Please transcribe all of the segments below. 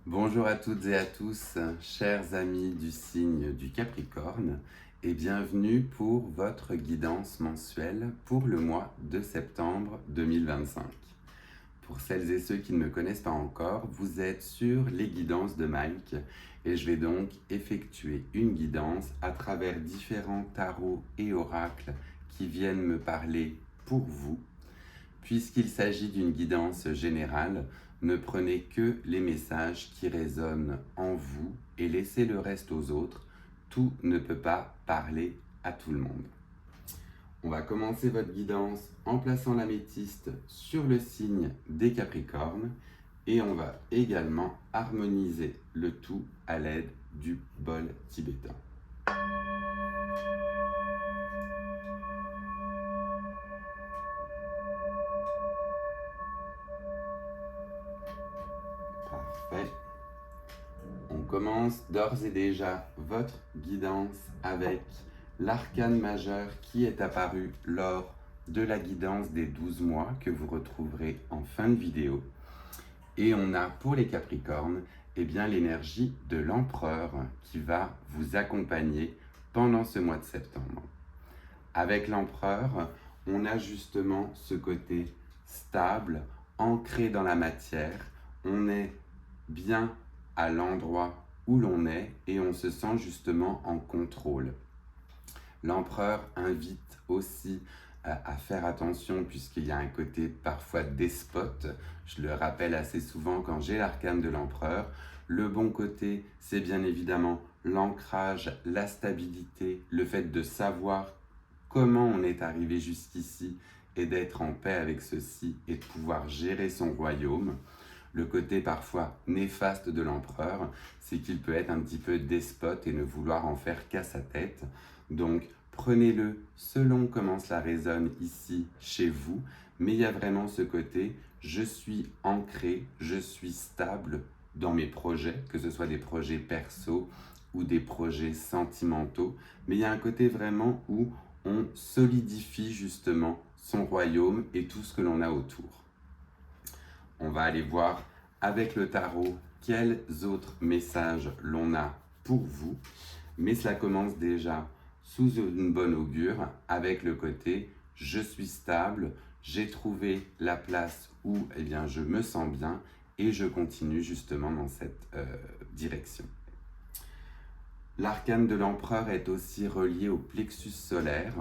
Bonjour à toutes et à tous, chers amis du signe du Capricorne, et bienvenue pour votre guidance mensuelle pour le mois de septembre 2025. Pour celles et ceux qui ne me connaissent pas encore, vous êtes sur les guidances de Mike et je vais donc effectuer une guidance à travers différents tarots et oracles qui viennent me parler pour vous. Puisqu'il s'agit d'une guidance générale, ne prenez que les messages qui résonnent en vous et laissez le reste aux autres. Tout ne peut pas parler à tout le monde. On va commencer votre guidance en plaçant l'améthyste sur le signe des Capricornes et on va également harmoniser le tout à l'aide du bol tibétain. Parfait. On commence d'ores et déjà votre guidance avec l'arcane majeur qui est apparu lors de la guidance des 12 mois que vous retrouverez en fin de vidéo. Et on a pour les Capricornes l'énergie de l'empereur qui va vous accompagner pendant ce mois de septembre. Avec l'empereur, on a justement ce côté stable, ancré dans la matière. On est bien à l'endroit où l'on est et on se sent justement en contrôle. L'empereur invite aussi à faire attention puisqu'il y a un côté parfois despote. Je le rappelle assez souvent quand j'ai l'arcane de l'empereur. Le bon côté, c'est bien évidemment l'ancrage, la stabilité, le fait de savoir comment on est arrivé jusqu'ici et d'être en paix avec ceci et de pouvoir gérer son royaume. Le côté parfois néfaste de l'empereur, c'est qu'il peut être un petit peu despote et ne vouloir en faire qu'à sa tête. Donc prenez-le selon comment cela résonne ici chez vous, mais il y a vraiment ce côté, je suis ancré, je suis stable dans mes projets, que ce soit des projets perso ou des projets sentimentaux, mais il y a un côté vraiment où on solidifie justement son royaume et tout ce que l'on a autour. On va aller voir avec le tarot quels autres messages l'on a pour vous, mais cela commence déjà sous une bonne augure avec le côté « je suis stable, j'ai trouvé la place où je me sens bien et je continue justement dans cette direction ». L'arcane de l'empereur est aussi relié au plexus solaire.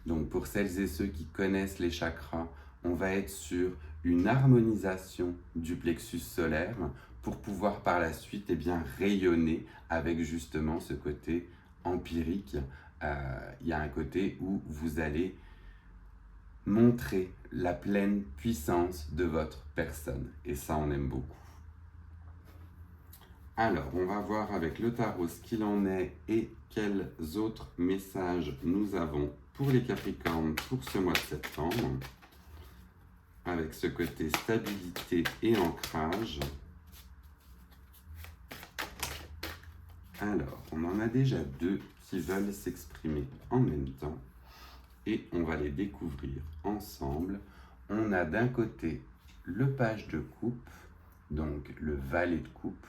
Donc pour celles et ceux qui connaissent les chakras, on va être sur une harmonisation du plexus solaire pour pouvoir par la suite rayonner avec justement ce côté empirique. Il y a un côté où vous allez montrer la pleine puissance de votre personne. Et ça, on aime beaucoup. Alors, on va voir avec le tarot ce qu'il en est et quels autres messages nous avons pour les Capricornes pour ce mois de septembre. Avec ce côté stabilité et ancrage. Alors, on en a déjà deux qui veulent s'exprimer en même temps et on va les découvrir ensemble. On a d'un côté le page de coupe, donc le valet de coupe,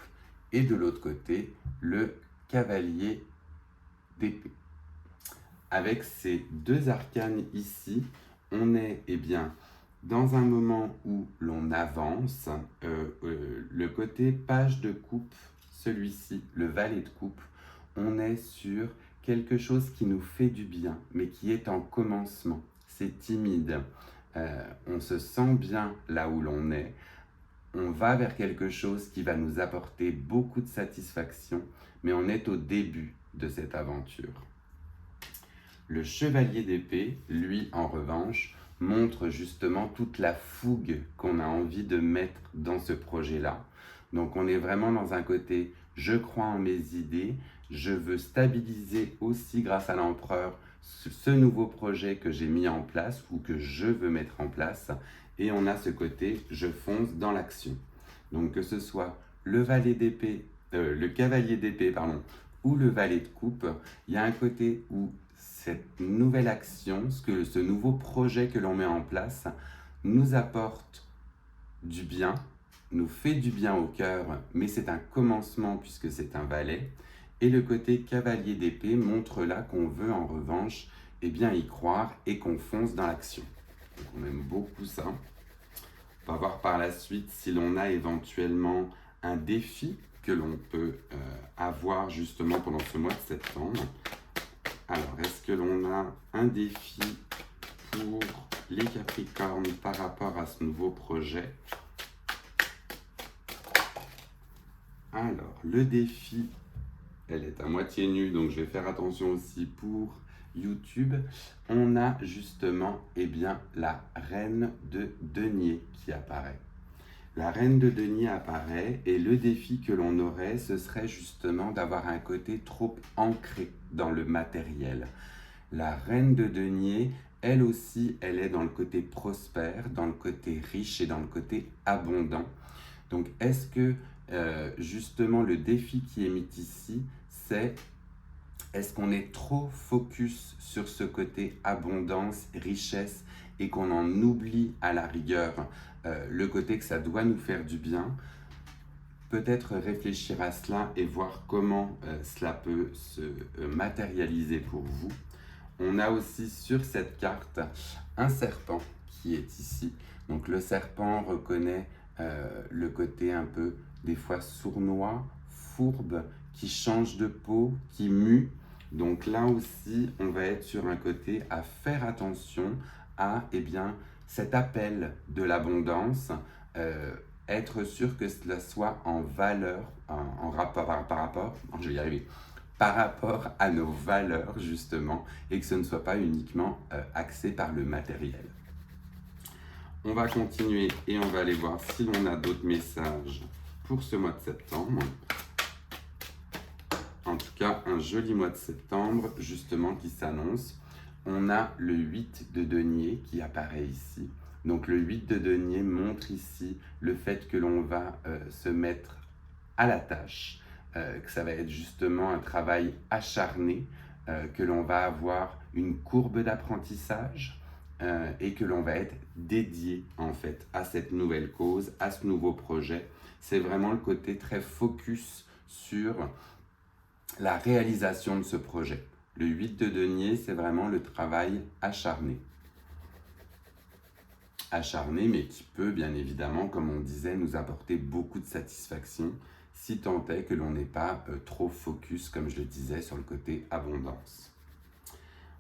et de l'autre côté, le cavalier d'épée. Avec ces deux arcanes ici, on est dans un moment où l'on avance. Le côté page de coupe, celui-ci, le valet de coupe, on est sur quelque chose qui nous fait du bien, mais qui est en commencement. C'est timide. On se sent bien là où l'on est. On va vers quelque chose qui va nous apporter beaucoup de satisfaction, mais on est au début de cette aventure. Le chevalier d'épée, lui, en revanche, montre justement toute la fougue qu'on a envie de mettre dans ce projet-là. Donc on est vraiment dans un côté « je crois en mes idées », je veux stabiliser aussi grâce à l'empereur ce nouveau projet que j'ai mis en place ou que je veux mettre en place. Et on a ce côté « je fonce dans l'action ». Donc que ce soit le valet d'épée, le cavalier d'épée, ou le valet de coupe, il y a un côté où cette nouvelle action, ce nouveau projet que l'on met en place, nous apporte du bien, nous fait du bien au cœur, mais c'est un commencement puisque c'est un valet. Et le côté cavalier d'épée montre là qu'on veut en revanche y croire et qu'on fonce dans l'action. Donc on aime beaucoup ça. On va voir par la suite si l'on a éventuellement un défi que l'on peut avoir justement pendant ce mois de septembre. Alors, est-ce que l'on a un défi pour les Capricornes par rapport à ce nouveau projet? Alors, le défi, elle est à moitié nue, donc je vais faire attention aussi pour YouTube. On a justement la reine de denier qui apparaît. La reine de denier apparaît et le défi que l'on aurait, ce serait justement d'avoir un côté trop ancré dans le matériel. La reine de denier, elle aussi, elle est dans le côté prospère, dans le côté riche et dans le côté abondant. Donc, est-ce que justement le défi qui est mis ici, c'est est-ce qu'on est trop focus sur ce côté abondance, richesse et qu'on en oublie à la rigueur le côté que ça doit nous faire du bien? Peut-être réfléchir à cela et voir comment cela peut se matérialiser pour vous. On a aussi sur cette carte un serpent qui est ici. Donc le serpent reconnaît le côté un peu des fois sournois, fourbe, qui change de peau, qui mue. Donc là aussi, on va être sur un côté à faire attention à cet appel de l'abondance, être sûr que cela soit en valeur, en rapport, par rapport, je vais y arriver, par rapport à nos valeurs justement, et que ce ne soit pas uniquement axé par le matériel. On va continuer et on va aller voir si l'on a d'autres messages pour ce mois de septembre. En tout cas, un joli mois de septembre, justement, qui s'annonce. On a le 8 de denier qui apparaît ici. Donc, le 8 de denier montre ici le fait que l'on va se mettre à la tâche, que ça va être justement un travail acharné, que l'on va avoir une courbe d'apprentissage et que l'on va être dédié en fait à cette nouvelle cause, à ce nouveau projet. C'est vraiment le côté très focus sur la réalisation de ce projet. Le 8 de denier, c'est vraiment le travail acharné. Acharné, mais qui peut bien évidemment, comme on disait, nous apporter beaucoup de satisfaction, si tant est que l'on n'est pas trop focus, comme je le disais, sur le côté abondance.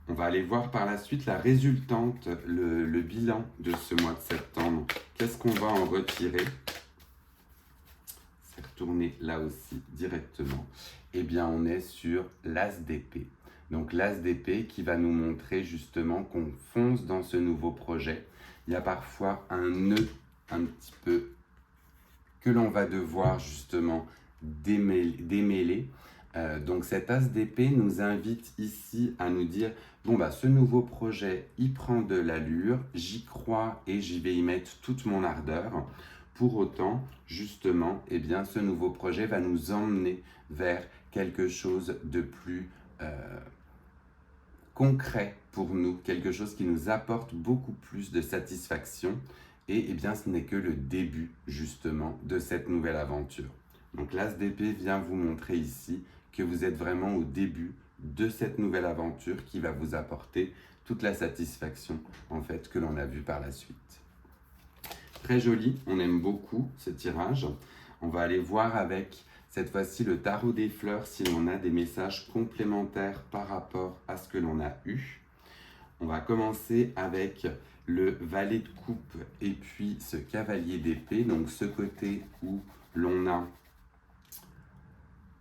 On va aller voir par la suite la résultante, le bilan de ce mois de septembre. Qu'est-ce qu'on va en retirer? C'est retourné là aussi directement. Eh bien, on est sur l'As d'épée. Donc, l'As d'épée qui va nous montrer justement qu'on fonce dans ce nouveau projet. Il y a parfois un nœud un petit peu que l'on va devoir justement démêler. Donc cet as d'épée nous invite ici à nous dire bon ce nouveau projet il prend de l'allure, j'y crois et j'y vais y mettre toute mon ardeur. Pour autant, justement, ce nouveau projet va nous emmener vers quelque chose de plus concret pour nous, quelque chose qui nous apporte beaucoup plus de satisfaction. Et ce n'est que le début, justement, de cette nouvelle aventure. Donc, l'As d'épée vient vous montrer ici que vous êtes vraiment au début de cette nouvelle aventure qui va vous apporter toute la satisfaction, en fait, que l'on a vu par la suite. Très joli, on aime beaucoup ce tirage. On va aller voir avec, cette fois-ci, le tarot des fleurs, si l'on a des messages complémentaires par rapport à ce que l'on a eu. On va commencer avec le valet de coupe et puis ce cavalier d'épée, donc ce côté où l'on a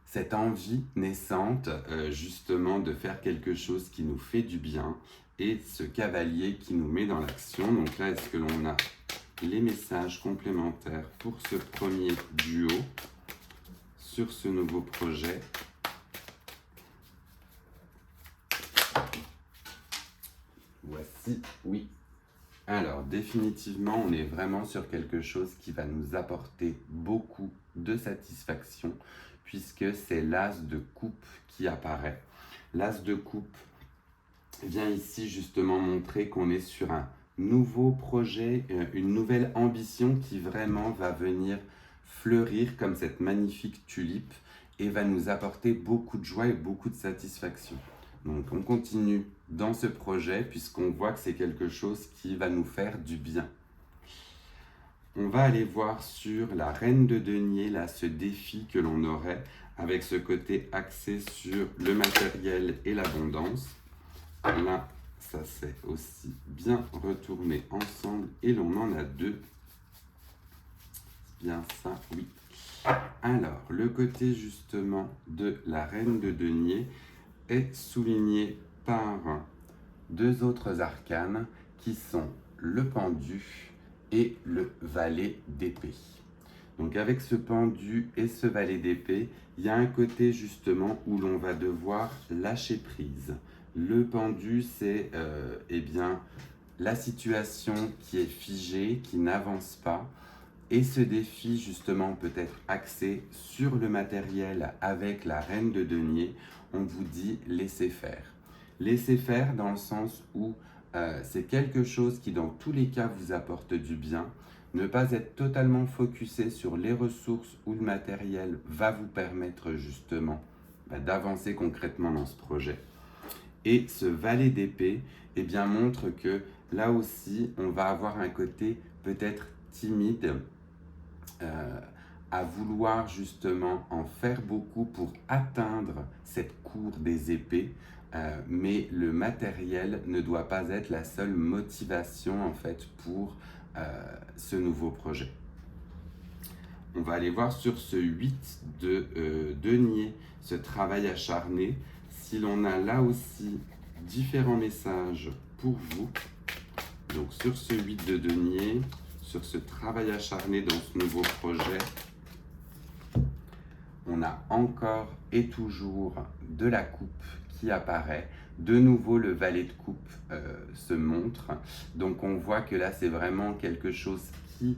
cette envie naissante justement de faire quelque chose qui nous fait du bien et ce cavalier qui nous met dans l'action. Donc là, est-ce que l'on a les messages complémentaires pour ce premier duo sur ce nouveau projet? Voici, oui. Alors, définitivement, on est vraiment sur quelque chose qui va nous apporter beaucoup de satisfaction puisque c'est l'As de coupe qui apparaît. L'As de coupe vient ici justement montrer qu'on est sur un nouveau projet, une nouvelle ambition qui vraiment va venir fleurir comme cette magnifique tulipe et va nous apporter beaucoup de joie et beaucoup de satisfaction. Donc on continue dans ce projet puisqu'on voit que c'est quelque chose qui va nous faire du bien. On va aller voir sur la reine de denier, là, ce défi que l'on aurait avec ce côté axé sur le matériel et l'abondance. Là, ça s'est aussi bien retourné ensemble et l'on en a deux. C'est bien ça, oui. Alors, le côté justement de la reine de denier est souligné par deux autres arcanes qui sont le pendu et le valet d'épée. Donc avec ce pendu et ce valet d'épée, il y a un côté justement où l'on va devoir lâcher prise. Le pendu, c'est eh bien, la situation qui est figée, qui n'avance pas. Et ce défi justement peut être axé sur le matériel avec la reine de denier. On vous dit laissez faire. Laissez faire dans le sens où c'est quelque chose qui dans tous les cas vous apporte du bien. Ne pas être totalement focusé sur les ressources ou le matériel va vous permettre justement d'avancer concrètement dans ce projet. Et ce valet d'épée eh bien, montre que là aussi on va avoir un côté peut-être timide à vouloir justement en faire beaucoup pour atteindre cette cour des épées. Mais le matériel ne doit pas être la seule motivation en fait pour ce nouveau projet. On va aller voir sur ce 8 de denier, ce travail acharné. Si l'on a là aussi différents messages pour vous, donc sur ce 8 de denier, sur ce travail acharné dans ce nouveau projet, on a encore et toujours de la coupe qui apparaît. De nouveau, le valet de coupe se montre. Donc, on voit que là, c'est vraiment quelque chose qui,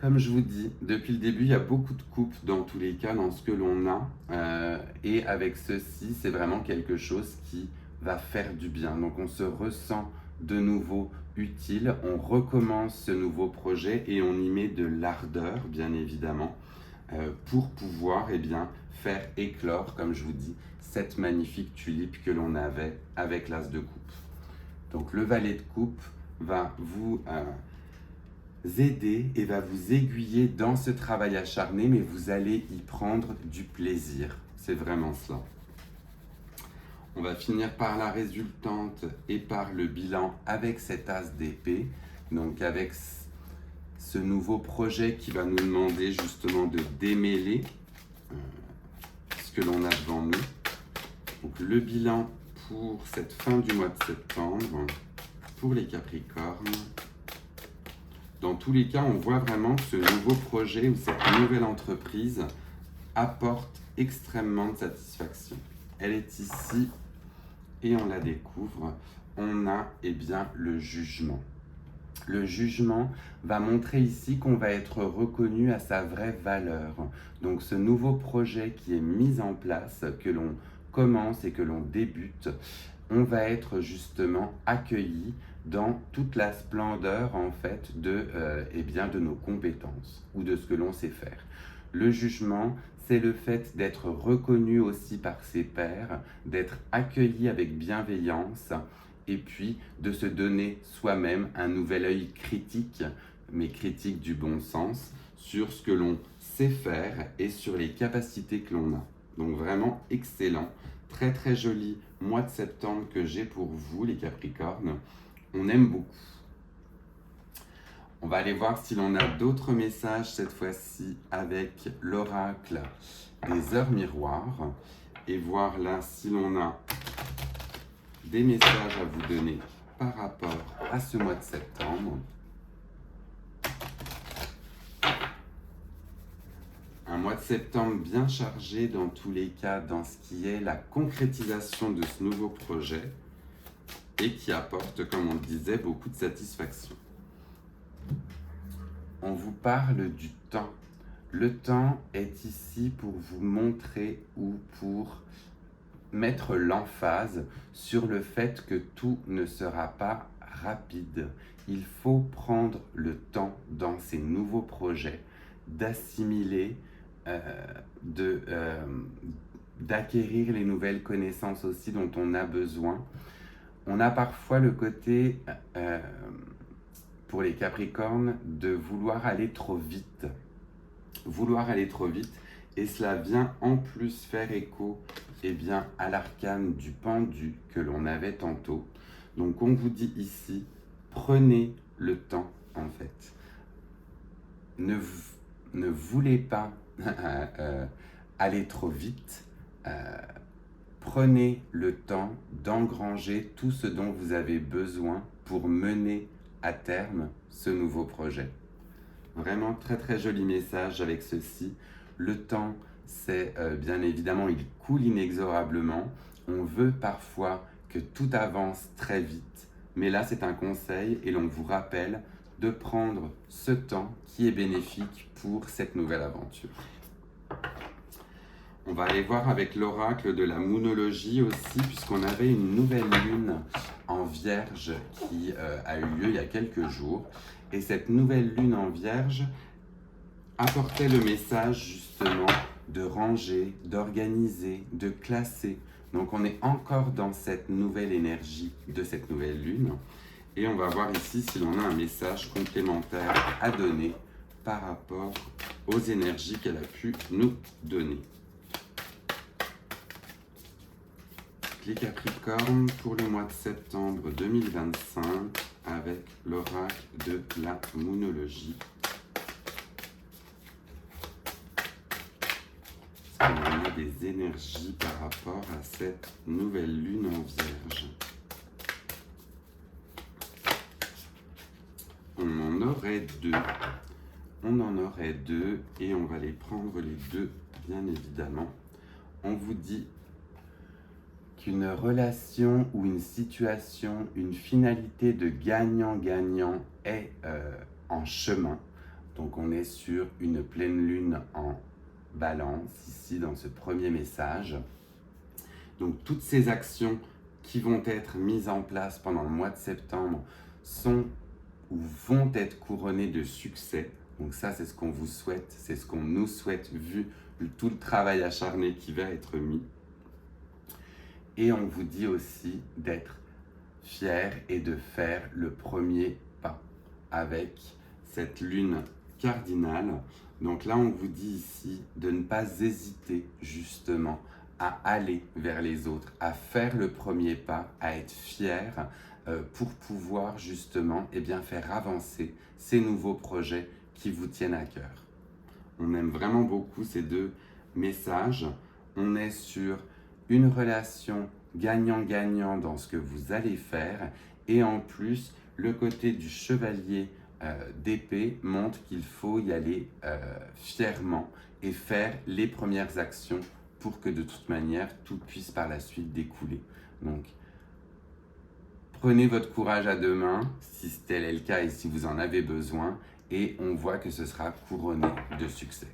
comme je vous dis, depuis le début, il y a beaucoup de coupes dans tous les cas, dans ce que l'on a. Et avec ceci, c'est vraiment quelque chose qui va faire du bien. Donc, on se ressent de nouveau utile. On recommence ce nouveau projet et on y met de l'ardeur, bien évidemment, pour pouvoir eh bien, faire éclore, comme je vous dis, cette magnifique tulipe que l'on avait avec l'as de coupe. Donc le valet de coupe va vous aider et va vous aiguiller dans ce travail acharné, mais vous allez y prendre du plaisir. C'est vraiment cela. On va finir par la résultante et par le bilan avec cet as d'épée, donc avec ce nouveau projet qui va nous demander justement de démêler ce que l'on a devant nous. Donc le bilan pour cette fin du mois de septembre, pour les Capricornes. Dans tous les cas, on voit vraiment que ce nouveau projet ou cette nouvelle entreprise apporte extrêmement de satisfaction. Elle est ici et on la découvre. On a eh bien, le jugement. Le jugement va montrer ici qu'on va être reconnu à sa vraie valeur. Donc ce nouveau projet qui est mis en place, que l'on commence et que l'on débute, on va être justement accueilli dans toute la splendeur en fait eh bien, de nos compétences ou de ce que l'on sait faire. Le jugement, c'est le fait d'être reconnu aussi par ses pairs, d'être accueilli avec bienveillance et puis de se donner soi-même un nouvel œil critique, mais critique du bon sens, sur ce que l'on sait faire et sur les capacités que l'on a. Donc vraiment excellent, très très joli mois de septembre que j'ai pour vous les Capricornes. On aime beaucoup. On va aller voir si l'on a d'autres messages cette fois-ci avec l'oracle des heures miroirs et voir là si l'on a des messages à vous donner par rapport à ce mois de septembre. Un mois de septembre bien chargé dans tous les cas dans ce qui est la concrétisation de ce nouveau projet et qui apporte, comme on le disait, beaucoup de satisfaction. On vous parle du temps. Le temps est ici pour vous montrer ou pour mettre l'emphase sur le fait que tout ne sera pas rapide. Il faut prendre le temps dans ces nouveaux projets d'assimiler, d'acquérir les nouvelles connaissances aussi dont on a besoin. On a parfois le côté, pour les Capricornes, de vouloir aller trop vite. Et cela vient en plus faire écho à l'arcane du pendu que l'on avait tantôt. Donc on vous dit ici, prenez le temps en fait. Ne voulez pas aller trop vite. Prenez le temps d'engranger tout ce dont vous avez besoin pour mener à terme ce nouveau projet. Vraiment très très joli message avec ceci. Le temps, c'est bien évidemment, il coule inexorablement. On veut parfois que tout avance très vite, mais là c'est un conseil et l'on vous rappelle de prendre ce temps qui est bénéfique pour cette nouvelle aventure. On va aller voir avec l'oracle de la moonologie aussi, puisqu'on avait une nouvelle lune en Vierge qui a eu lieu il y a quelques jours. Et cette nouvelle lune en Vierge apportait le message justement de ranger, d'organiser, de classer. Donc on est encore dans cette nouvelle énergie de cette nouvelle lune. Et on va voir ici si l'on a un message complémentaire à donner par rapport aux énergies qu'elle a pu nous donner. Les Capricornes pour le mois de septembre 2025 avec l'oracle de la moonologie. Est-ce qu'on a des énergies par rapport à cette nouvelle lune en Vierge? On en aurait deux et on va les prendre les deux bien évidemment. On vous dit qu'une relation ou une situation, une finalité de gagnant-gagnant est en chemin. Donc on est sur une pleine lune en balance ici dans ce premier message. Donc toutes ces actions qui vont être mises en place pendant le mois de septembre sont ou vont être couronnées de succès. Donc ça c'est ce qu'on vous souhaite, c'est ce qu'on nous souhaite vu tout le travail acharné qui va être mis. Et on vous dit aussi d'être fier et de faire le premier pas avec cette lune cardinale. Donc là, on vous dit ici de ne pas hésiter justement à aller vers les autres, à faire le premier pas, à être fier pour pouvoir justement faire avancer ces nouveaux projets qui vous tiennent à cœur. On aime vraiment beaucoup ces deux messages. On est sur une relation gagnant-gagnant dans ce que vous allez faire et en plus le côté du chevalier d'épée montre qu'il faut y aller fièrement et faire les premières actions pour que de toute manière tout puisse par la suite découler. Donc prenez votre courage à deux mains si tel est le cas et si vous en avez besoin et on voit que ce sera couronné de succès.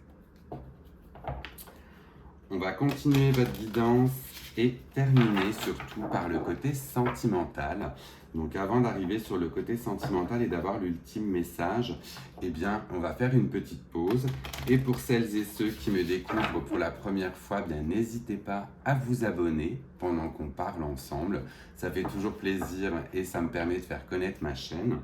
On va continuer votre guidance et terminer surtout par le côté sentimental. Donc avant d'arriver sur le côté sentimental et d'avoir l'ultime message, on va faire une petite pause. Et pour celles et ceux qui me découvrent pour la première fois, n'hésitez pas à vous abonner pendant qu'on parle ensemble. Ça fait toujours plaisir et ça me permet de faire connaître ma chaîne.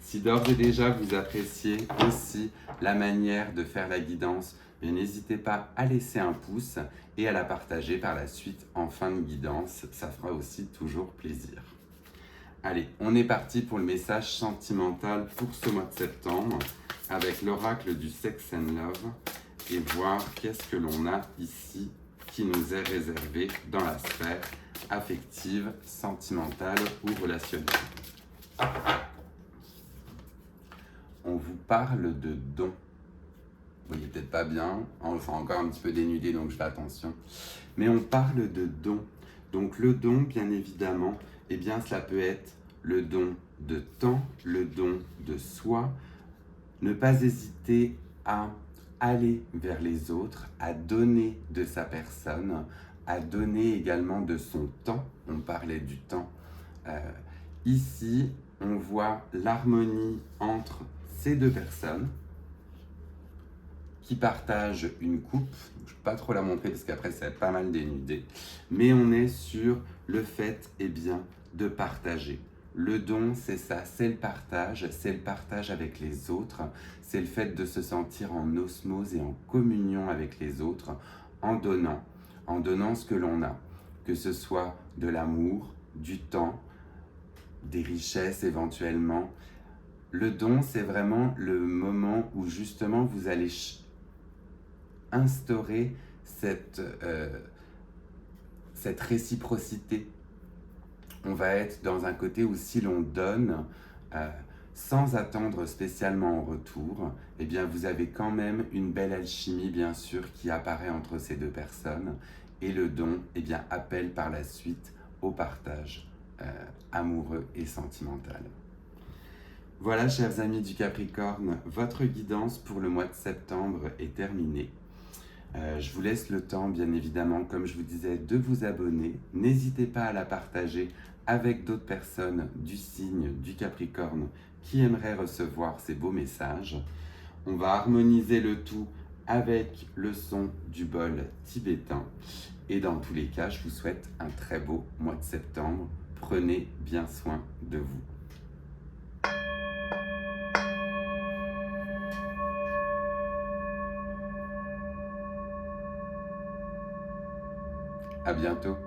Si d'ores et déjà vous appréciez aussi la manière de faire la guidance, n'hésitez pas à laisser un pouce et à la partager par la suite en fin de guidance, ça fera aussi toujours plaisir. Allez, on est parti pour le message sentimental pour ce mois de septembre avec l'oracle du Sex and Love et voir qu'est-ce que l'on a ici qui nous est réservé dans la sphère affective, sentimentale ou relationnelle. On vous parle de dons. Vous voyez peut-être pas bien, enfin encore un petit peu dénudé donc je fais attention. Mais on parle de dons. Donc le don, bien évidemment, cela peut être le don de temps, le don de soi. Ne pas hésiter à aller vers les autres, à donner de sa personne, à donner également de son temps. On parlait du temps. Ici, on voit l'harmonie entre ces deux personnes. qui partagent une coupe. Je ne peux pas trop la montrer parce qu'après ça va être pas mal dénudé. Mais on est sur le fait de partager. Le don, c'est ça, c'est le partage avec les autres, c'est le fait de se sentir en osmose et en communion avec les autres en donnant ce que l'on a, que ce soit de l'amour, du temps, des richesses éventuellement. Le don, c'est vraiment le moment où justement vous allez instaurer cette réciprocité. On va être dans un côté où si l'on donne sans attendre spécialement en retour, eh bien vous avez quand même une belle alchimie bien sûr qui apparaît entre ces deux personnes et le don eh bien, appelle par la suite au partage amoureux et sentimental. Voilà chers amis du Capricorne, votre guidance pour le mois de septembre est terminée. Je vous laisse le temps, bien évidemment, comme je vous disais, de vous abonner. N'hésitez pas à la partager avec d'autres personnes du signe du Capricorne qui aimeraient recevoir ces beaux messages. On va harmoniser le tout avec le son du bol tibétain. Et dans tous les cas, je vous souhaite un très beau mois de septembre. Prenez bien soin de vous. À bientôt.